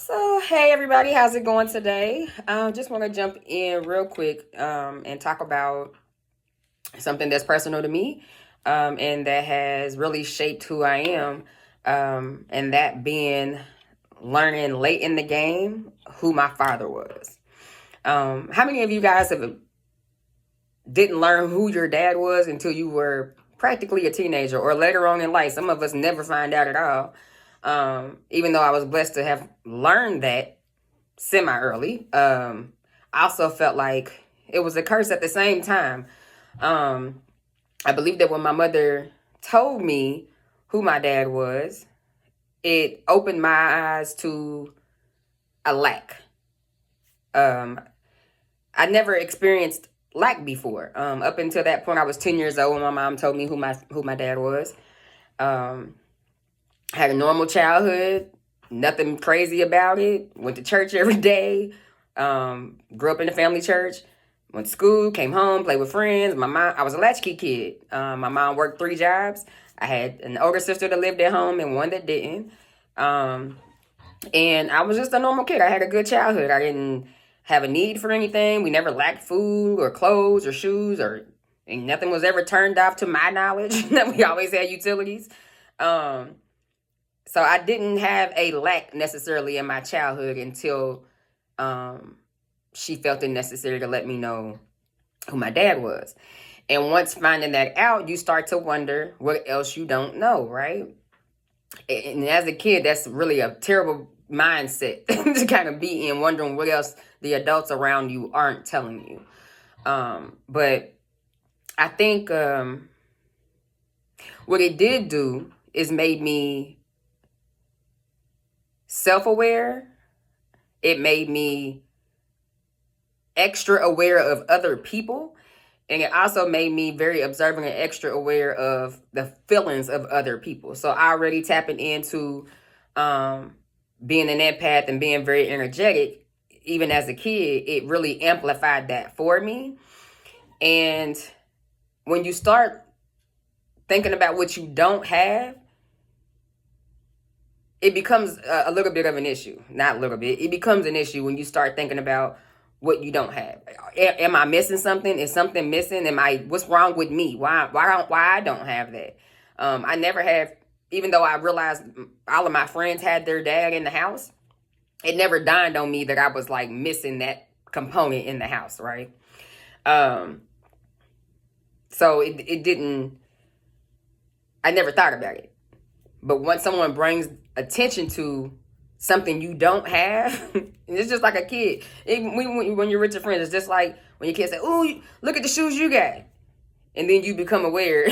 So, hey everybody, how's it going today? Just want to jump in real quick and talk about something that's personal to me and that has really shaped who I am, and that being learning late in the game who my father was. How many of you guys have didn't learn who your dad was until you were practically a teenager or later on in life? Some of us never find out at all. Even though I was blessed to have learned that semi early. I also felt like it was a curse at the same time. Um, I believe that when my mother told me who my dad was, it opened my eyes to a lack. Um, I never experienced lack before. Up until that point, I was 10 years old when my mom told me who my dad was. Um, had a normal childhood, nothing crazy about it. Went to church every day. Grew up in the family church. Went to school, came home, played with friends. My mom, I was a latchkey kid. My mom worked 3 jobs. I had an older sister that lived at home and one that didn't. Um, and I was just a normal kid. I had a good childhood. I didn't have a need for anything. We never lacked food or clothes or shoes and nothing was ever turned off to my knowledge. We always had utilities. Um, so I didn't have a lack necessarily in my childhood until um, she felt it necessary to let me know who my dad was. And once finding that out, you start to wonder what else you don't know, right? And as a kid, that's really a terrible mindset to kind of be in, wondering what else the adults around you aren't telling you. But I think what it did do is made me self-aware. It made me extra aware of other people. And it also made me very observant and extra aware of the feelings of other people. So already tapping into being an empath and being very energetic, even as a kid, it really amplified that for me. And when you start thinking about what you don't have, it becomes a little bit of an issue. Not a little bit. It becomes an issue when you start thinking about what you don't have. Am I missing something? Is something missing? What's wrong with me? Why I don't have that? I never have, even though I realized all of my friends had their dad in the house, it never dawned on me that I was like missing that component in the house, right? Um, so it didn't, I never thought about it. But once someone brings attention to something you don't have, and it's just like a kid. When you're with your friends, it's just like when your kids say, "Oh, look at the shoes you got," and then you become aware,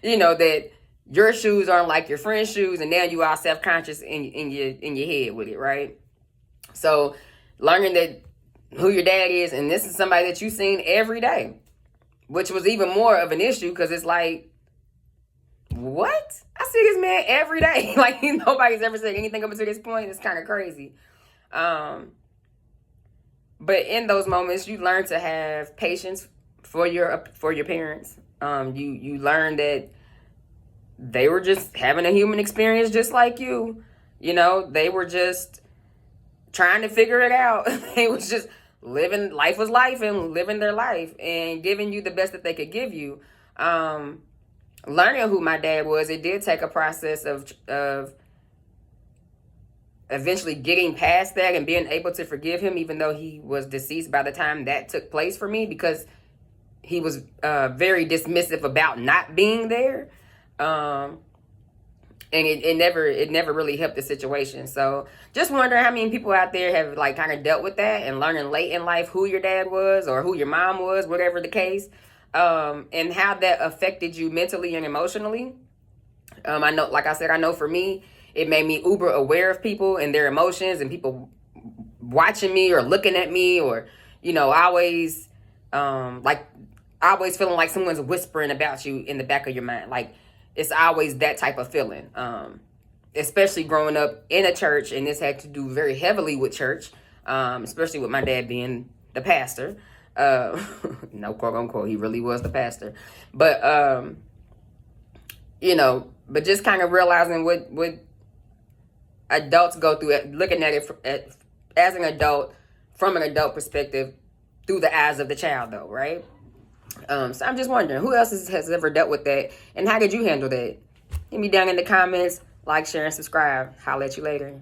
that your shoes aren't like your friend's shoes, and now you are self conscious in your head with it, right? So learning that who your dad is, and this is somebody that you've seen every day, which was even more of an issue because it's like, what? I see this man every day. Like nobody's ever said anything up to this point. It's kind of crazy. But in those moments, you learn to have patience for your parents. You learn that they were just having a human experience just like you. They were just trying to figure it out. They was just living, life was life and living their life and giving you the best that they could give you. Learning who my dad was, it did take a process of eventually getting past that and being able to forgive him, even though he was deceased by the time that took place for me, because he was very dismissive about not being there. And it never really helped the situation. So just wondering how many people out there have like kind of dealt with that and learning late in life who your dad was or who your mom was, whatever the case. And how that affected you mentally and emotionally. I know, like I said, I know for me, it made me uber aware of people and their emotions and people watching me or looking at me or, always, always feeling like someone's whispering about you in the back of your mind. Like it's always that type of feeling. Especially growing up in a church, and this had to do very heavily with church, especially with my dad being the pastor. No, quote unquote, he really was the pastor. But but just kind of realizing what adults go through it, looking at it as an adult, from an adult perspective, through the eyes of the child, though, right? So I'm just wondering, who else has ever dealt with that, and how did you handle that? Hit me down in the comments. Like, share, and subscribe. Holla at you later.